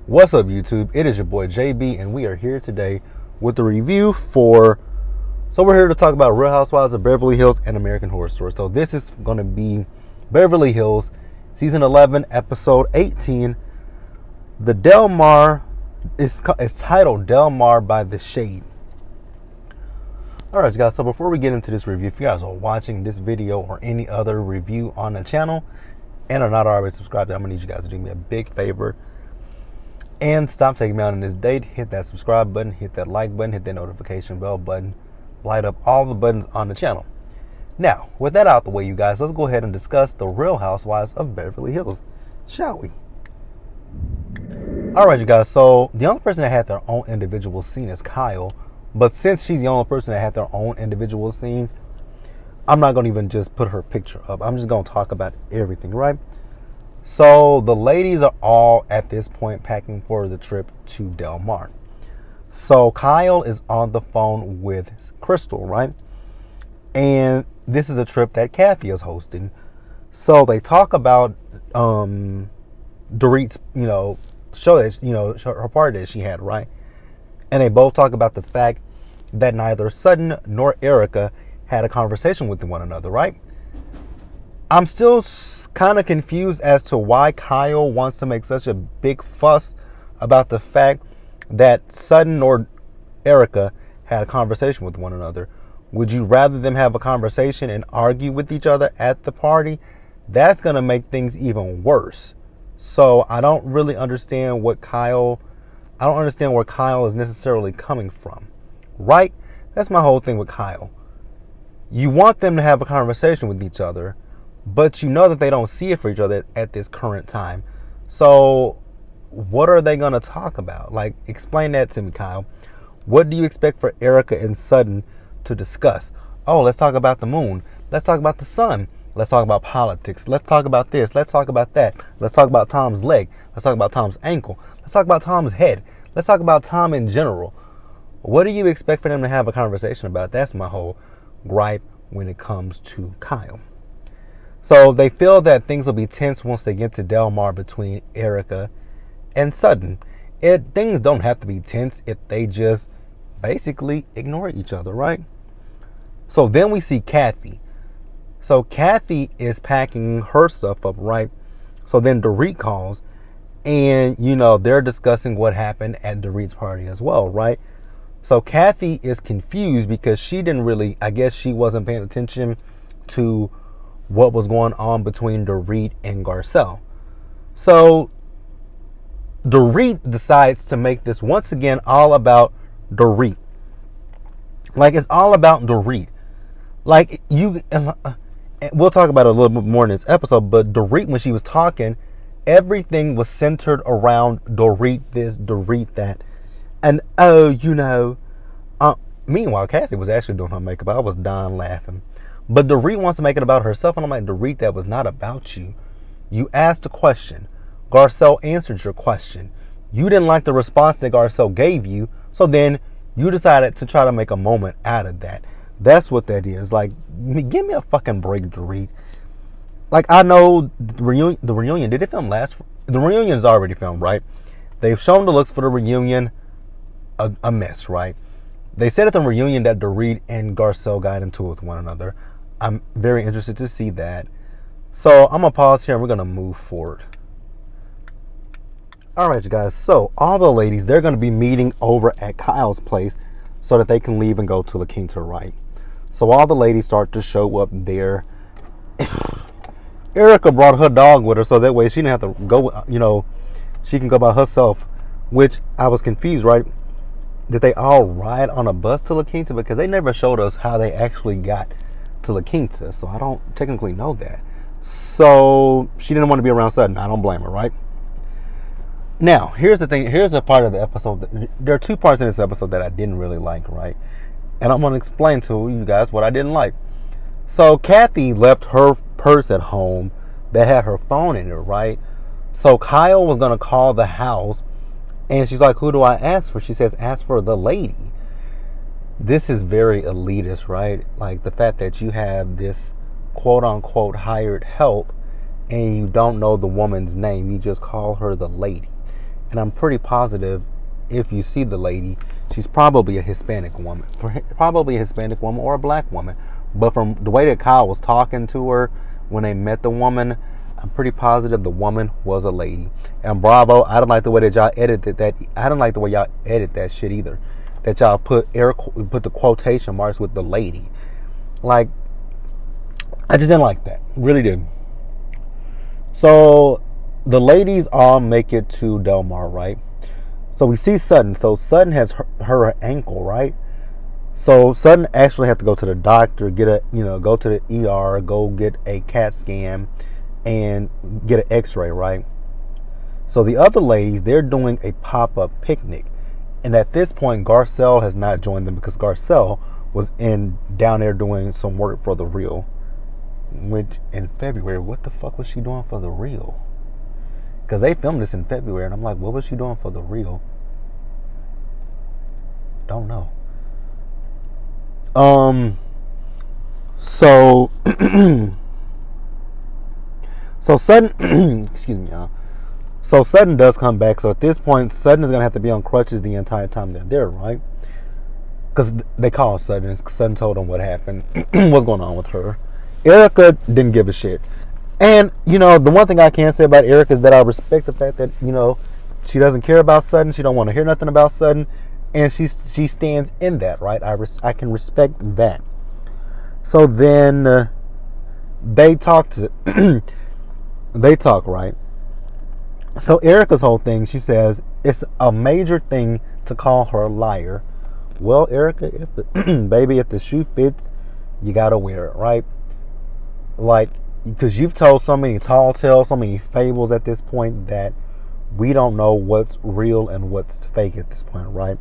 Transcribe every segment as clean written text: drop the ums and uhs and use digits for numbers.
What's up, YouTube? It is your boy JB, and we are here today with the review for. So we're here to talk about Real Housewives of Beverly Hills and American Horror Story. So this is going to be Beverly Hills, season 11, episode 18. The Del Mar is titled Del Mar by the Shade. All right, guys. So before we get into this review, if you guys are watching this video or any other review on the channel and are not already subscribed, I'm gonna need you guys to do me a big favor and stop taking me out on this date. Hit that subscribe button, hit that like button, hit that notification bell button, light up all the buttons on the channel. Now, with that out the way, you guys, let's go ahead and discuss the Real Housewives of Beverly Hills, shall we? All right, you guys. So the only person that had their own individual scene is Kyle, but since she's the only person that had their own individual scene, I'm not gonna even just put her picture up. I'm just gonna talk about everything, right? So the ladies are all at this point packing for the trip to Del Mar. So Kyle is on the phone with Crystal, right? And this is a trip that Kathy is hosting. So they talk about Dorit's, show that, her party that she had, right? And they both talk about the fact that neither Sutton nor Erica had a conversation with one another, right? I'm still kind of confused as to why Kyle wants to make such a big fuss about the fact that Sutton or Erica had a conversation with one another. Would you rather them have a conversation and argue with each other at the party? That's going to make things even worse. So I don't really understand where Kyle is necessarily coming from, right? That's my whole thing with Kyle. You want them to have a conversation with each other, but you know that they don't see it for each other at this current time. So what are they going to talk about? Like, explain that to me, Kyle. What do you expect for Erica and Sutton to discuss? Oh, let's talk about the moon. Let's talk about the sun. Let's talk about politics. Let's talk about this. Let's talk about that. Let's talk about Tom's leg. Let's talk about Tom's ankle. Let's talk about Tom's head. Let's talk about Tom in general. What do you expect for them to have a conversation about? That's my whole gripe when it comes to Kyle. So they feel that things will be tense once they get to Del Mar between Erica and Sutton. Things don't have to be tense if they just basically ignore each other, right? So then we see Kathy. So Kathy is packing her stuff up, right? So then Dorit calls, and they're discussing what happened at Dorit's party as well, right? So Kathy is confused because she wasn't paying attention to what was going on between Dorit and Garcelle. So Dorit decides to make this once again all about Dorit. Like, it's all about Dorit. Like, we'll talk about it a little bit more in this episode, but Dorit, when she was talking, everything was centered around Dorit this, Dorit that. And, meanwhile, Kathy was actually doing her makeup. I was dying laughing. But Dorit wants to make it about herself, and I'm like, Dorit, that was not about you. You asked a question. Garcelle answered your question. You didn't like the response that Garcelle gave you, so then you decided to try to make a moment out of that. That's what that is. Like, give me a fucking break, Dorit. Like, I know the reunion, did it film last? The reunion is already filmed, right? They've shown the looks for the reunion, a mess, right? They said at the reunion that Dorit and Garcelle got into it with one another. I'm very interested to see that. So I'm going to pause here and we're going to move forward. All right, you guys. So all the ladies, they're going to be meeting over at Kyle's place so that they can leave and go to La Quinta, right? So all the ladies start to show up there. Erica brought her dog with her so that way she didn't have to go, she can go by herself, which I was confused, right? Did they all ride on a bus to La Quinta? Because they never showed us how they actually got to La Quinta, so I don't technically know that. So she didn't want to be around Sutton. I don't blame her, right? Now, here's the thing. Here's a part of the episode. There are two parts in this episode that I didn't really like, right? And I'm going to explain to you guys what I didn't like. So Kathy left her purse at home that had her phone in it, right? So Kyle was going to call the house, and she's like, who do I ask for? She says, ask for the lady. This is very elitist, right? Like, the fact that you have this quote-unquote hired help and you don't know the woman's name. You just call her the lady. And I'm pretty positive if you see the lady, she's probably a Hispanic woman. Probably a Hispanic woman or a black woman. But from the way that Kyle was talking to her when they met the woman, I'm pretty positive the woman was a lady. And bravo, I don't like the way that y'all edited that. I don't like the way y'all edit that shit either. That y'all put the quotation marks with the lady. Like, I just didn't like that. Really didn't. So the ladies all make it to Del Mar, right? So we see Sutton. So Sutton has her ankle, right? So Sutton actually has to go to the doctor, go to the ER, go get a CAT scan, and get an X-ray, right? So the other ladies, they're doing a pop-up picnic, and at this point, Garcelle has not joined them because Garcelle was down there doing some work for The Real. Which in February, what the fuck was she doing for The Real? Because they filmed this in February, and I'm like, what was she doing for The Real? Don't know. So Sutton, excuse me, y'all. So Sutton does come back. So at this point, Sutton is gonna have to be on crutches the entire time they're there, right? Because they called Sutton. Sutton told them what happened, what's going on with her. Erica didn't give a shit. And, the one thing I can say about Erica is that I respect the fact that, she doesn't care about Sutton. She don't want to hear nothing about Sutton. And she stands in that, right? I can respect that. So then they talk, right? So Erica's whole thing, she says, it's a major thing to call her a liar. Well, Erica, if the shoe fits, you got to wear it, right? Like, because you've told so many tall tales, so many fables at this point that we don't know what's real and what's fake at this point, right?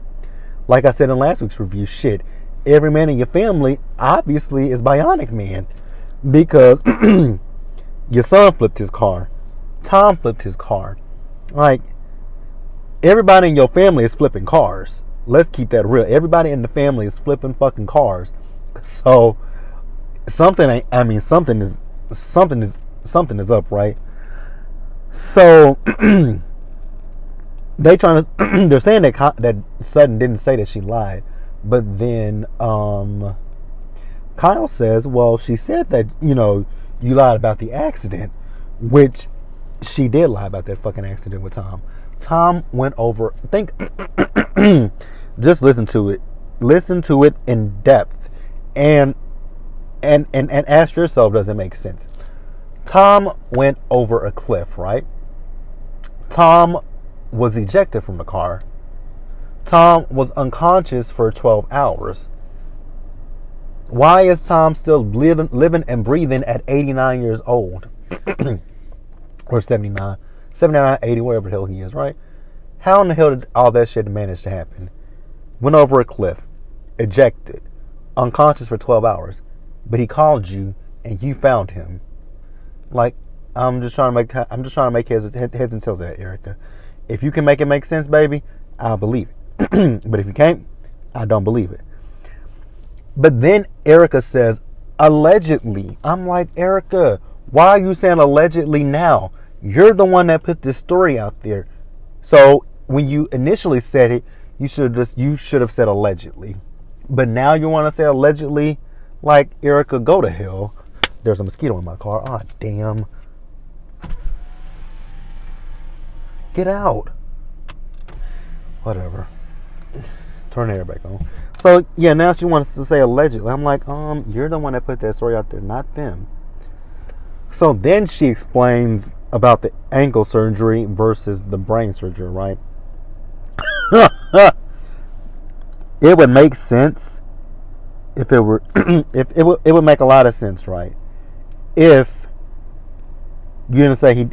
Like I said in last week's review, shit, every man in your family obviously is Bionic Man because your son flipped his car, Tom flipped his car. Like, everybody in your family is flipping cars. Let's keep that real. Everybody in the family is flipping fucking cars. So something is up, right? So they're saying that Sutton didn't say that she lied, but then Kyle says, well, she said that you lied about the accident, which she did lie about that fucking accident with Tom. Tom went over, just listen to it in depth and ask yourself, does it make sense? Tom went over a cliff, right? Tom was ejected from the car. Tom was unconscious for 12 hours. Why is Tom still living and breathing at 89 years old? Or 79, 80, wherever the hell he is, right? How in the hell did all that shit manage to happen? Went over a cliff, ejected, unconscious for 12 hours, but he called you and you found him. Like, I'm just trying to make heads and tails of that, Erica. If you can make it make sense, baby, I'll believe it. But if you can't, I don't believe it. But then Erica says, allegedly. I'm like, Erica, why are you saying allegedly now? You're the one that put this story out there. So when you initially said it, you should have said allegedly. But now you want to say allegedly? Like, Erica, go to hell. There's a mosquito in my car. Ah, damn. Get out. Whatever. Turn the air back on. So, yeah, now she wants to say allegedly. I'm like, you're the one that put that story out there, not them. So then she explains about the ankle surgery versus the brain surgery, right? It would make sense if it were, it would make a lot of sense, right? If you didn't say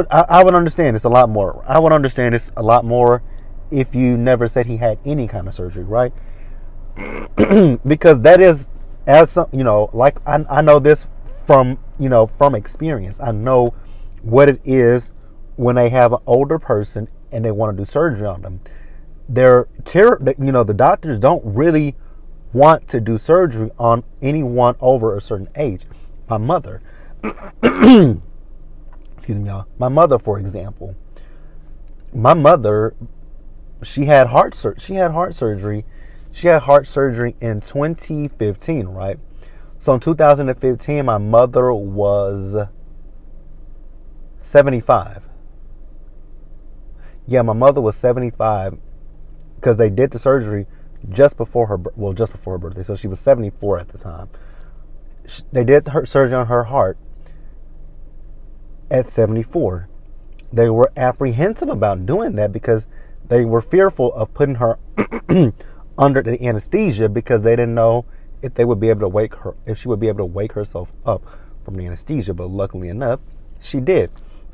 I would understand this a lot more. I would understand this a lot more if you never said he had any kind of surgery, right? Because that is, like I know this from experience. I know what it is when they have an older person and they want to do surgery on them. The doctors don't really want to do surgery on anyone over a certain age. My mother. excuse me, y'all. My mother, for example, my mother, she had heart surgery. She had heart surgery in 2015, right? So in 2015, my mother was 75. Yeah, my mother was 75 because they did the surgery just before her birthday. So she was 74 at the time. They did her surgery on her heart at 74. They were apprehensive about doing that because they were fearful of putting her under the anesthesia because they didn't know if they would be able to wake her, if she would be able to wake herself up from the anesthesia. But luckily enough, she did.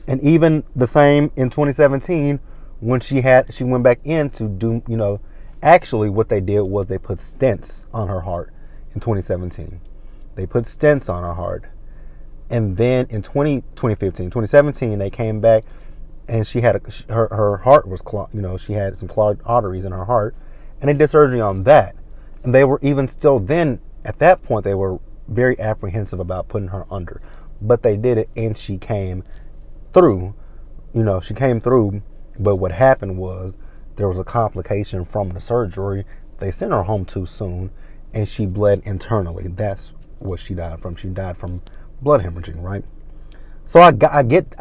And even the same in 2017 when she went back in to do, actually what they did was they put stents on her heart in 2017. They put stents on her heart. And then in 2017, they came back and she had her heart was clogged. She had some clogged arteries in her heart, and they did surgery on that. And they were even still then, at that point, they were very apprehensive about putting her under. But they did it, and she came through. She came through. But what happened was there was a complication from the surgery. They sent her home too soon, and she bled internally. That's what she died from. She died from blood hemorrhaging, right? So I get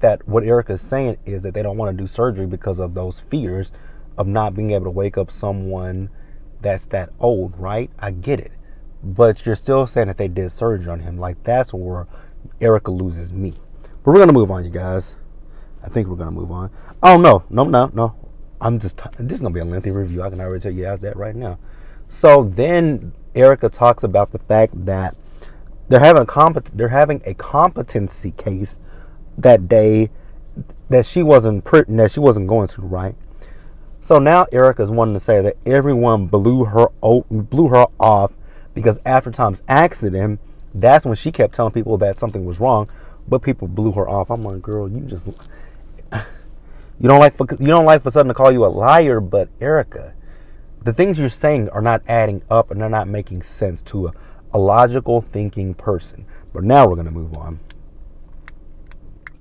that what Erica's saying is that they don't want to do surgery because of those fears of not being able to wake up someone that's that old, right? I get it. But you're still saying that they did surgery on him. Like, that's where Erica loses me. But we're going to move on, you guys. I think we're going to move on. Oh, no. This is going to be a lengthy review. I can already tell you guys that right now. So then Erica talks about the fact that they're having a competency case that day that she wasn't going to, right? So now Erica's wanting to say that everyone blew her off because after Tom's accident, that's when she kept telling people that something was wrong, but people blew her off. I'm like, girl, you don't like for someone to call you a liar, but Erica, the things you're saying are not adding up and they're not making sense to a logical thinking person. But now we're going to move on.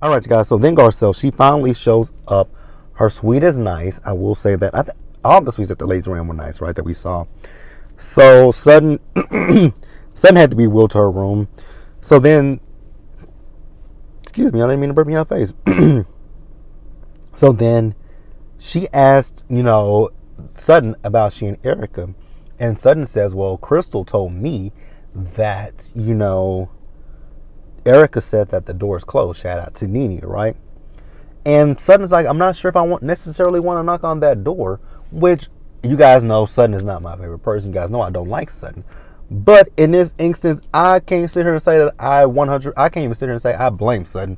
All right, you guys. So then Garcelle, she finally shows up. Her suite is nice. I will say that. All the suites at the ladies' room were nice, right, that we saw. So Sudden had to be wheeled to her room. So then, excuse me, I didn't mean to burp me in her face. So then she asked, Sudden about she and Erica. And Sudden says, well, Crystal told me that, Erica said that the door is closed. Shout out to Nene, right? And Sudden's like, I'm not sure if I necessarily want to knock on that door, which you guys know Sudden is not my favorite person. You guys know I don't like Sudden. But in this instance, I can't sit here and say that I can't even sit here and say I blame Sudden.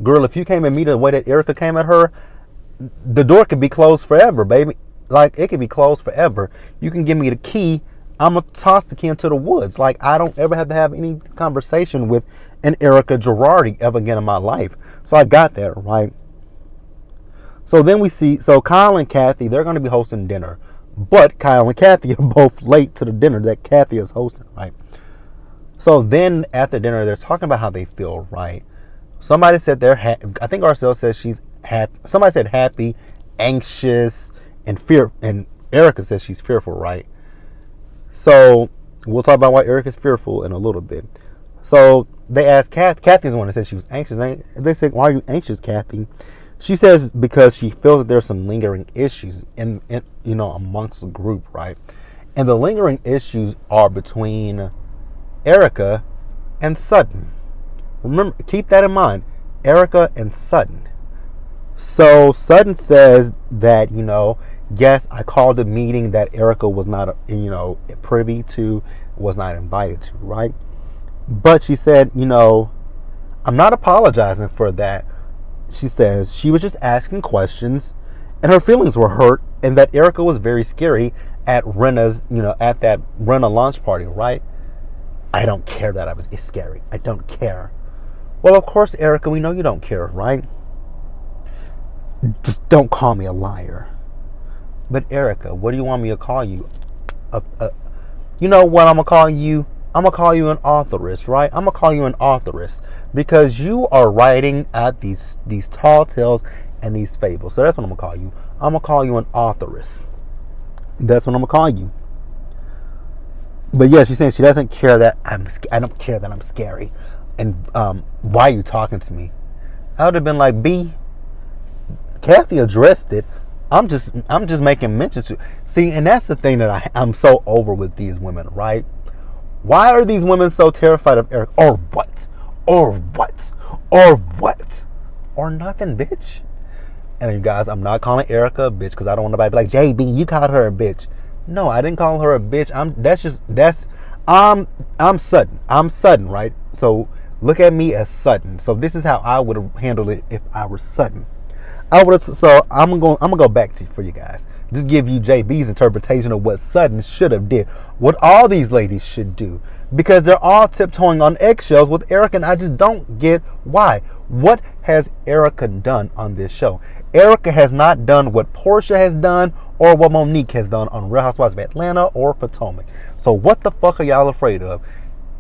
Girl, if you came at me the way that Erica came at her, the door could be closed forever, baby. Like, it could be closed forever. You can give me the key. I'm going to toss the key into the woods. Like, I don't ever have to have any conversation with an Erica Girardi ever again in my life. So I got that, right? So then we see, Kyle and Kathy, they're going to be hosting dinner. But Kyle and Kathy are both late to the dinner that Kathy is hosting, right? So then at the dinner, they're talking about how they feel, right? Somebody said they're happy. I think Garcelle says she's happy. Somebody said happy, anxious, and fear. And Erica says she's fearful, right? So we'll talk about why Erica's fearful in a little bit. So they asked Kathy's the one that said she was anxious. They said, why are you anxious, Kathy? She says because she feels that there's some lingering issues in amongst the group, right? And the lingering issues are between Erica and Sudden. Remember, keep that in mind. Erica and Sudden. So Sudden says that, yes, I called a meeting that Erica was not, privy to, was not invited to, right? But she said, I'm not apologizing for that. She says she was just asking questions and her feelings were hurt and that Erica was very scary at Rena's, at that Rena launch party, right? I don't care that it's scary. I don't care. Well, of course, Erica, we know you don't care, right? Just don't call me a liar. But Erica, what do you want me to call you? You know what I'm going to call you? I'm gonna call you an authoress, right? I'm gonna call you an authoress because you are writing out these tall tales and these fables. So that's what I'm gonna call you. I'm gonna call you an authoress. That's what I'm gonna call you. But yeah, she's saying she doesn't care that I don't care that I'm scary. And why are you talking to me? I would have been like, B, Kathy addressed it. I'm just making mention to. See, and that's the thing that I'm so over with these women, right? Why are these women so terrified of Eric? Or what? Or what? Or what? Or nothing, bitch. And you guys, I'm not calling Erica a bitch because I don't want nobody to be like, JB, you called her a bitch. No, I didn't call her a bitch. I'm Sutton. I'm Sutton, right? So look at me as Sutton. So this is how I would have handled it if I were Sutton. So I'm gonna go back to for you guys. Just give you JB's interpretation of what Sutton should have did. What all these ladies should do. Because they're all tiptoeing on eggshells with Erica, and I just don't get why. What has Erica done on this show? Erica has not done what Portia has done or what Monique has done on Real Housewives of Atlanta or Potomac. So what the fuck are y'all afraid of?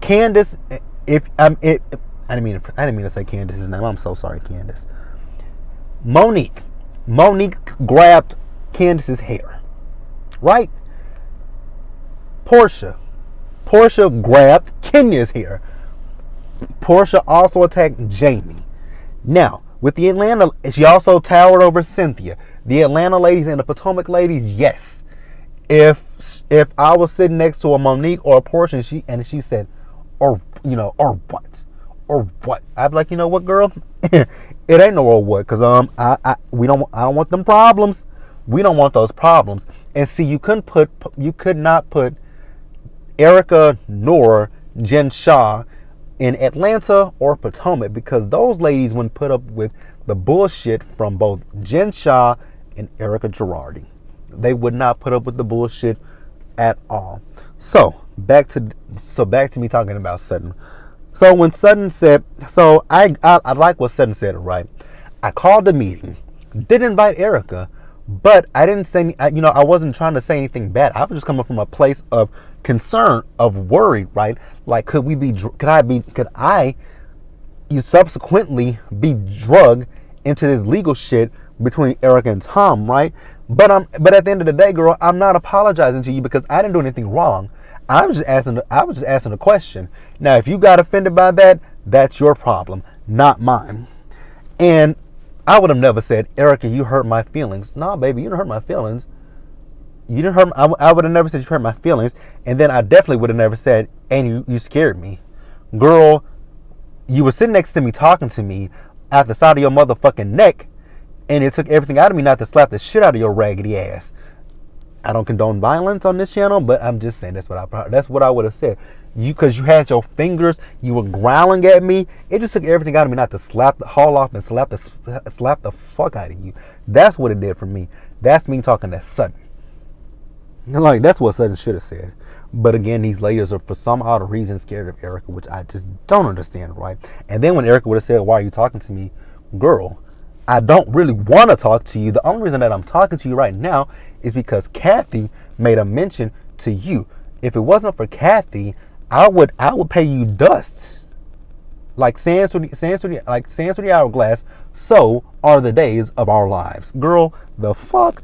Candace, I didn't mean to say Candace's name. I'm so sorry, Candace. Monique grabbed Candace's hair, right? Portia grabbed Kenya's hair. Portia also attacked Jamie. Now, with the Atlanta, she also towered over Cynthia. The Atlanta ladies and the Potomac ladies, yes. If I was sitting next to a Monique or a Portia and she said, or what? Or what? I'd be like, you know what, girl? It ain't no or what, because I don't want them problems. We don't want those problems. And see, you could not put Erica nor Jen Shah in Atlanta or Potomac because those ladies wouldn't put up with the bullshit from both Jen Shah and Erica Girardi. They would not put up with the bullshit at all. So back to me talking about Sutton. So when Sutton said, so I like what Sutton said, right? I called a meeting, did invite Erica, but I didn't say, I wasn't trying to say anything bad. I was just coming from a place of concern, of worry, right? Like, could I subsequently be drugged into this legal shit between Erica and Tom, right? But at the end of the day, girl, I'm not apologizing to you because I didn't do anything wrong. I was just asking a question. Now, if you got offended by that, that's your problem, not mine. And I would have never said, Erica, you hurt my feelings. No, baby, you didn't hurt my feelings. You didn't hurt. I would have never said you hurt my feelings. And then I definitely would have never said, and you scared me. Girl, you were sitting next to me talking to me at the side of your motherfucking neck, and it took everything out of me not to slap the shit out of your raggedy ass. I don't condone violence on this channel, but I'm just saying that's what I would have said. Because you had your fingers, you were growling at me. It just took everything out of me not to haul off and slap the fuck out of you. That's what it did for me. That's me talking to Sutton. Like, that's what Sutton should have said. But again, these ladies are for some odd reason scared of Erica, which I just don't understand, right? And then when Erica would have said, why are you talking to me? Girl, I don't really want to talk to you. The only reason that I'm talking to you right now is because Kathy made a mention to you. If it wasn't for Kathy, I would pay you dust. Like sands through the hourglass, so are the days of our lives. Girl, the fuck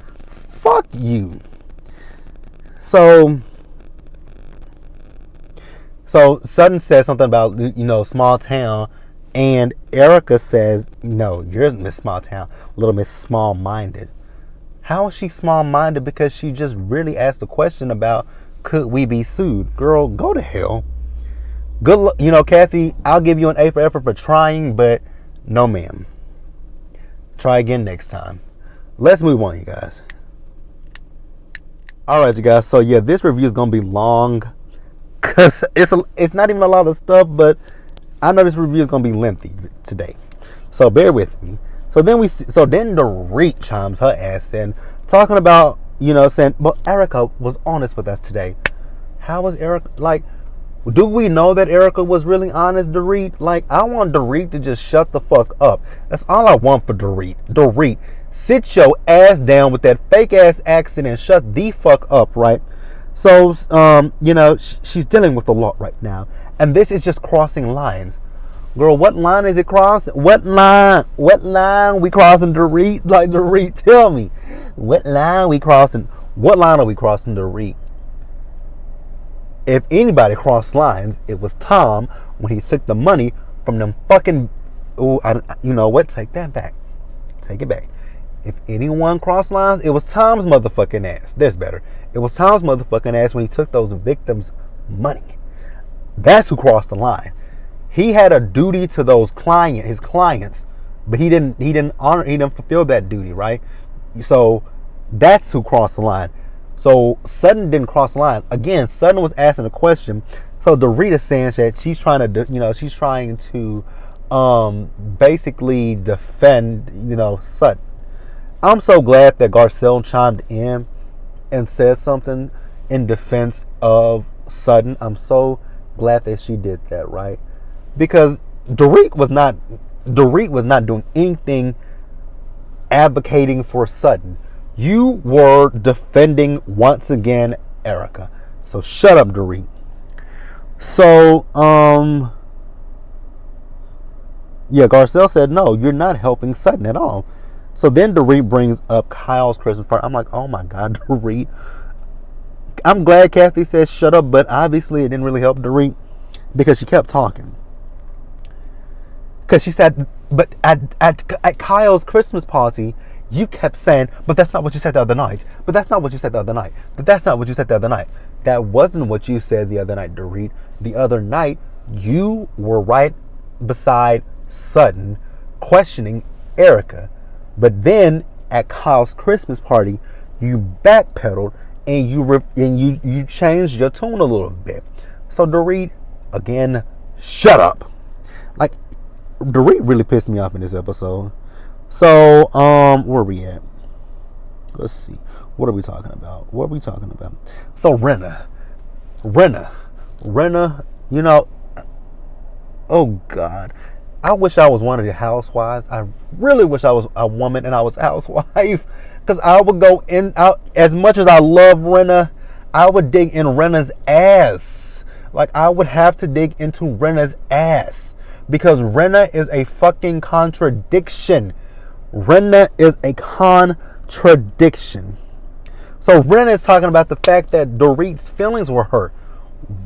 you. So Sutton says something about, small town, and Erica says, no, you're Miss Small Town, Little Miss Small Minded. How is she small minded? Because she just really asked a question about, could we be sued? Girl, go to hell. Good luck, Kathy. I'll give you an A for effort for trying, but no, ma'am. Try again next time. Let's move on, you guys. All right, you guys. So yeah, this review is gonna be long because it's not even a lot of stuff, but I know this review is gonna be lengthy today. So bear with me. So then Dorit chimes her ass in, talking about, saying, but Erica was honest with us today. How was Erica, like, do we know that Erica was really honest, Dorit? Like, I want Dorit to just shut the fuck up. That's all I want for Dorit. Dorit, sit your ass down with that fake ass accent and shut the fuck up, right? So, she's dealing with a lot right now. And this is just crossing lines. Girl, what line is it crossing? What line? What line we crossing to read? Like to read, tell me. What line we crossing? What line are we crossing to read? If anybody crossed lines, it was Tom when he took the money from them fucking. Oh, you know what? Take that back. Take it back. If anyone crossed lines, it was Tom's motherfucking ass. There's better. It was Tom's motherfucking ass when he took those victims' money. That's who crossed the line. He had a duty to his clients, but he didn't fulfill that duty, right? So that's who crossed the line. So Sutton didn't cross the line. Again, Sutton was asking a question. So Dorita's saying that she's trying to basically defend, Sutton. I'm so glad that Garcelle chimed in and said something in defense of Sutton. I'm so glad that she did that, right? Because Dorit was not doing anything advocating for Sutton. You were defending once again Erica. So shut up, Dorit. So Garcelle said no, you're not helping Sutton at all. So then Dorit brings up Kyle's Christmas party. I'm like, oh my God, Dorit. I'm glad Kathy said shut up, but obviously it didn't really help Dorit because she kept talking. Because she said, but at Kyle's Christmas party, you kept saying, but that's not what you said the other night. But that's not what you said the other night. But that's not what you said the other night. That wasn't what you said the other night, Dorit. The other night, you were right beside Sutton, questioning Erica. But then at Kyle's Christmas party, you backpedaled and you changed your tune a little bit. So Dorit, again, shut up. Like, Dorit really pissed me off in this episode. So, where are we at? Let's see. What are we talking about? So, Renna, oh God. I wish I was one of the housewives. I really wish I was a woman and I was a housewife. Because I would go out, as much as I love Renna, I would dig in Renna's ass. Like, I would have to dig into Renna's ass. Because Renna is a fucking contradiction. Renna is a contradiction. So Renna is talking about the fact that Dorit's feelings were hurt.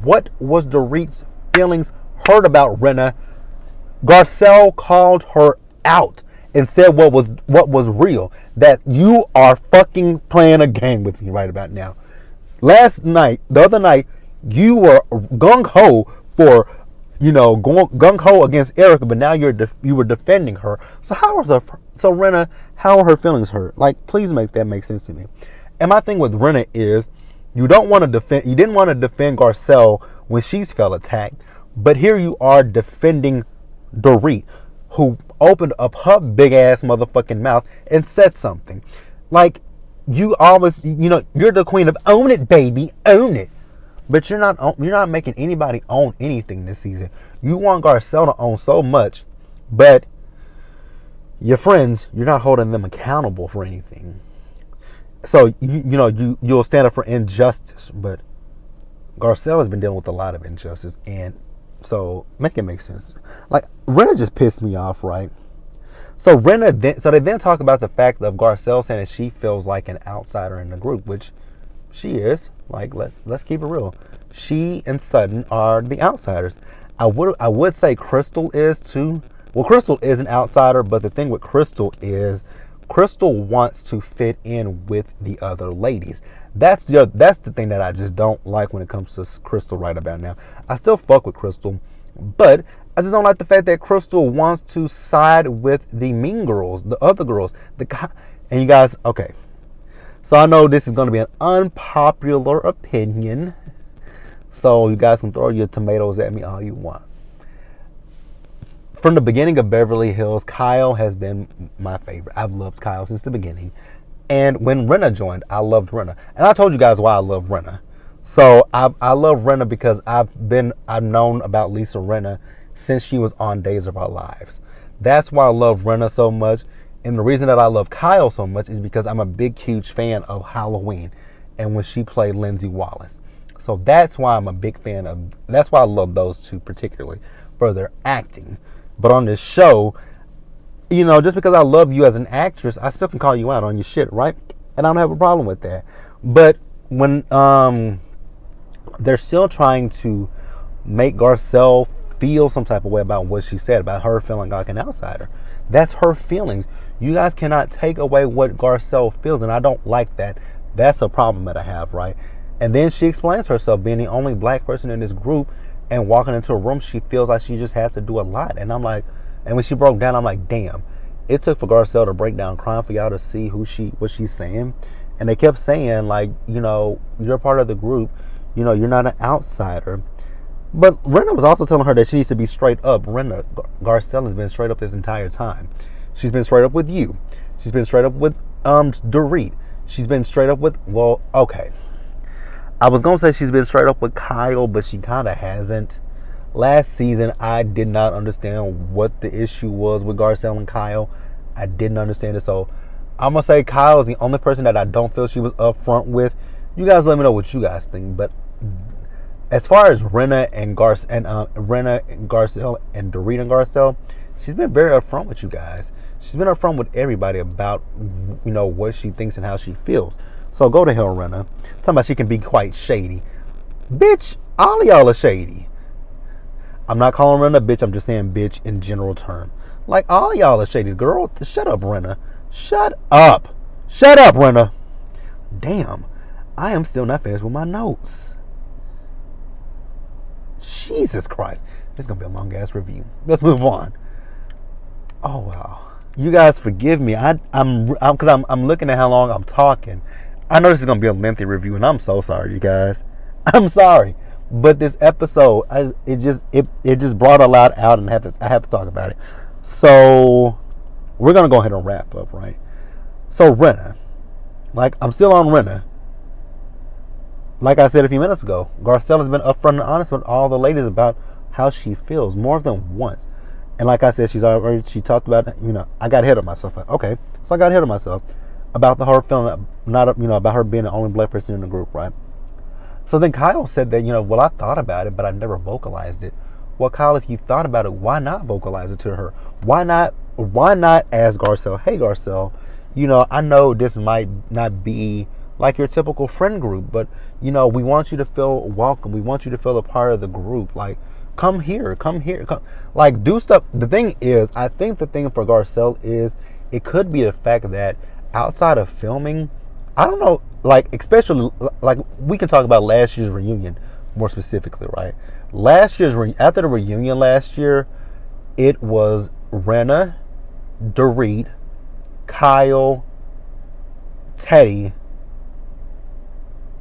What was Dorit's feelings hurt about Renna? Garcelle called her out and said what was real. That you are fucking playing a game with me right about now. The other night, you were gung-ho for gung-ho against Erica, but now you were defending her. So Renna, how are her feelings hurt? Like, please make that make sense to me. And my thing with Renna is, you didn't want to defend Garcelle when she's felt attacked, but here you are defending Dorit, who opened up her big ass motherfucking mouth and said something. Like, you always, you're the queen of own it, baby, own it. But you're not making anybody own anything this season. You want Garcelle to own so much, but your friends, you're not holding them accountable for anything. So you'll stand up for injustice, but Garcelle has been dealing with a lot of injustice, and so make it make sense. Like, Renna just pissed me off, right? So they then talk about the fact of Garcelle saying that she feels like an outsider in the group, which she is. Like, let's keep it real. She and Sutton are the outsiders. I would say Crystal is too. Well, Crystal is an outsider, but the thing with Crystal is Crystal wants to fit in with the other ladies. That's the thing that I just don't like when it comes to Crystal right about now. I still fuck with Crystal, but I just don't like the fact that Crystal wants to side with the mean girls, the other girls. And you guys, okay. So I know this is going to be an unpopular opinion. So you guys can throw your tomatoes at me all you want. From the beginning of Beverly Hills, Kyle has been my favorite. I've loved Kyle since the beginning. And when Renna joined, I loved Renna. And I told you guys why I love Renna. So I love Renna because I've known about Lisa Renna since she was on Days of Our Lives. That's why I love Renna so much. And the reason that I love Kyle so much is because I'm a big, huge fan of Halloween. and when she played Lindsay Wallace. So that's why I'm a big fan of, that's why I love those two particularly for their acting. But on this show, just because I love you as an actress, I still can call you out on your shit, right? And I don't have a problem with that. But when they're still trying to make Garcelle feel some type of way about what she said, about her feeling like an outsider. That's her feelings. You guys cannot take away what Garcelle feels, and I don't like that. That's a problem that I have, right? And then she explains herself being the only black person in this group, and walking into a room, she feels like she just has to do a lot. And I'm like, and when she broke down, I'm like, damn. It took for Garcelle to break down crying for y'all to see what she's saying. And they kept saying, like, you're part of the group. You're not an outsider. But Rinna was also telling her that she needs to be straight up. Garcelle has been straight up this entire time. She's been straight up with you. She's been straight up with Dorit. She's been straight up with, well, okay. I was going to say she's been straight up with Kyle, but she kind of hasn't. Last season, I did not understand what the issue was with Garcelle and Kyle. I didn't understand it. So I'm going to say Kyle is the only person that I don't feel she was upfront with. You guys let me know what you guys think. But as far as Rinna and Garcelle and Dorit and Garcelle, she's been very upfront with you guys. She's been upfront with everybody about, what she thinks and how she feels. So go to hell, Rinna. Talking about she can be quite shady. Bitch, all of y'all are shady. I'm not calling Rinna a bitch. I'm just saying bitch in general term. Like, all of y'all are shady. Girl, shut up, Rinna. Shut up. Shut up, Rinna. Damn. I am still not finished with my notes. Jesus Christ. It's going to be a long-ass review. Let's move on. Oh, wow. You guys forgive me. I'm looking at how long I'm talking. I know this is going to be a lengthy review, and I'm so sorry, you guys. I'm sorry. But this episode, it just brought a lot out, and I have to talk about it. So we're going to go ahead and wrap up, right? So Rinna. Like, I'm still on Rinna. Like I said a few minutes ago, Garcelle has been upfront and honest with all the ladies about how she feels more than once. And like I said, she talked about, I got ahead of myself. Okay, so I got ahead of myself about her feeling, about her being the only black person in the group, right? So then Kyle said that, well, I thought about it, but I never vocalized it. Well, Kyle, if you thought about it, why not vocalize it to her? Why not ask Garcelle, hey, Garcelle, I know this might not be like your typical friend group, but, we want you to feel welcome. We want you to feel a part of the group. Like, come here. Like, do stuff. The thing is, I think the thing for Garcelle is, it could be the fact that outside of filming, I don't know, like, especially, like, we can talk about last year's reunion more specifically, right? After the reunion last year, it was Rinna, Dorit, Kyle, Teddy,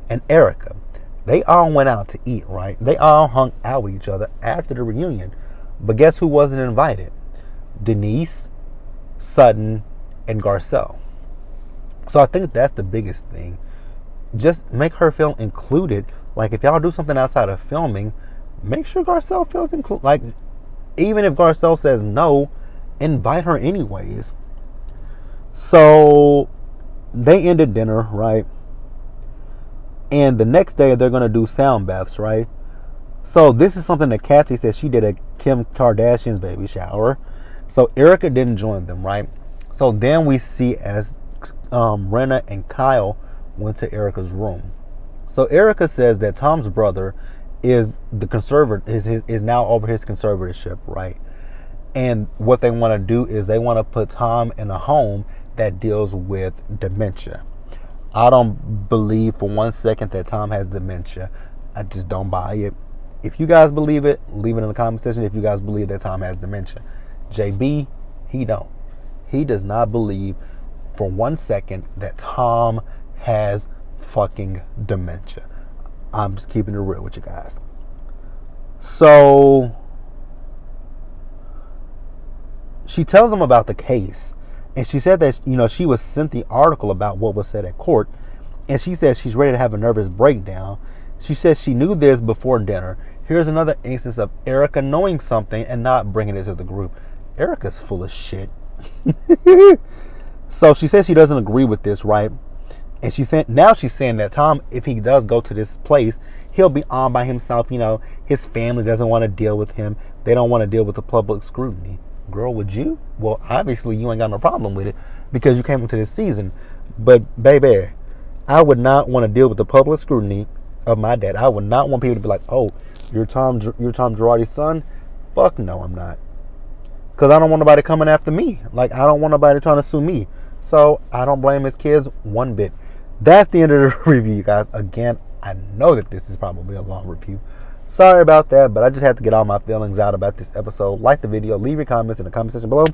and Erica. They all went out to eat, right? They all hung out with each other after the reunion. But guess who wasn't invited? Denise, Sutton, and Garcelle. So I think that's the biggest thing. Just make her feel included. Like, if y'all do something outside of filming, make sure Garcelle feels included. Like, even if Garcelle says no, invite her anyways. So they ended dinner, right? And the next day they're going to do sound baths, right? So this is something that Kathy said she did at Kim Kardashian's baby shower. So Erica didn't join them, right? So then we see as Rinna and Kyle went to Erica's room. So Erica says that Tom's brother is is now over his conservatorship, right? And what they want to do is they want to put Tom in a home that deals with dementia. I don't believe for 1 second that Tom has dementia. I just don't buy it. If you guys believe it, leave it in the comment section. If you guys believe that Tom has dementia. JB, he don't. He does not believe for 1 second that Tom has fucking dementia. I'm just keeping it real with you guys. So she tells him about the case. And she said that, she was sent the article about what was said at court. And she says she's ready to have a nervous breakdown. She says she knew this before dinner. Here's another instance of Erica knowing something and not bringing it to the group. Erica's full of shit. So she says she doesn't agree with this, right? And she's saying that Tom, if he does go to this place, he'll be on by himself. His family doesn't want to deal with him. They don't want to deal with the public scrutiny. Girl, would you? Well, obviously you ain't got no problem with it because you came into this season. But baby, I would not want to deal with the public scrutiny of my dad. I would not want people to be like, "Oh, you're Tom Girardi's son." Fuck no, I'm not. Because I don't want nobody coming after me. Like, I don't want nobody trying to sue me. So I don't blame his kids one bit. That's the end of the review, you guys. Again, I know that this is probably a long review. Sorry about that, but I just had to get all my feelings out about this episode. Like the video, leave your comments in the comment section below.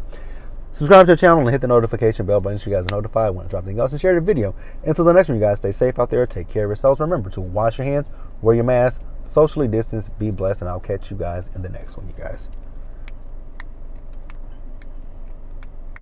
Subscribe to the channel and hit the notification bell button so you guys are notified when I drop anything else, and share the video. Until the next one, you guys, stay safe out there. Take care of yourselves. Remember to wash your hands, wear your mask, socially distance, be blessed, and I'll catch you guys in the next one, you guys.